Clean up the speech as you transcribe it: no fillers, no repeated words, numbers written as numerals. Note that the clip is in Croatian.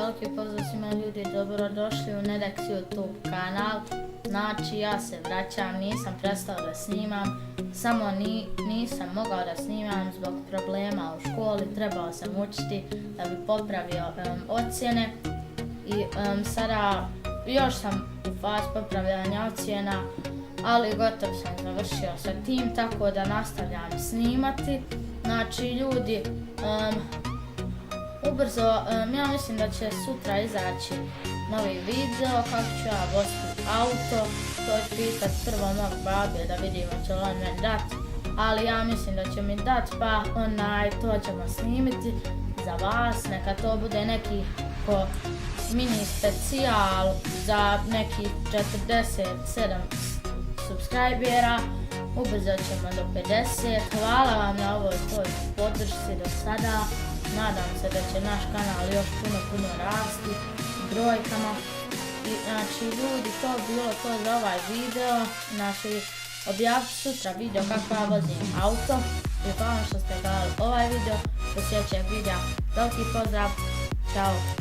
veliki pozdrav svima ljudi, dobrodošli u Nedex YouTube kanal. Znači ja se vraćam, nisam prestao da snimam, samo nisam mogao da snimam zbog problema u školi, trebao sam učiti da bi popravio ocjene i sada još sam u fazi popravljanja ocjena, ali gotovo sam završio sa tim, tako da nastavljam snimati. Znači ljudi, ubrzo, ja mislim da će sutra izaći novi video kako ću ja voziti auto. To ću pitat prvo mog babe da vidimo će li on meni dat, ali ja mislim da će mi dat, pa to ćemo snimiti za vas. Neka to bude neki mini specijal za neki 47 subscribera. Ubrzo ćemo do 50. Hvala vam na ovoj podršci do sada. Nadam se da će naš kanal još puno rasti brojkama. I znači ljudi, to bi bilo to za ovaj video. Znači objavit ću sutra video kako ja vozim auto. I hvala što ste gledali ovaj video. Do sljedećeg videa. Veliki pozdrav. Ćao.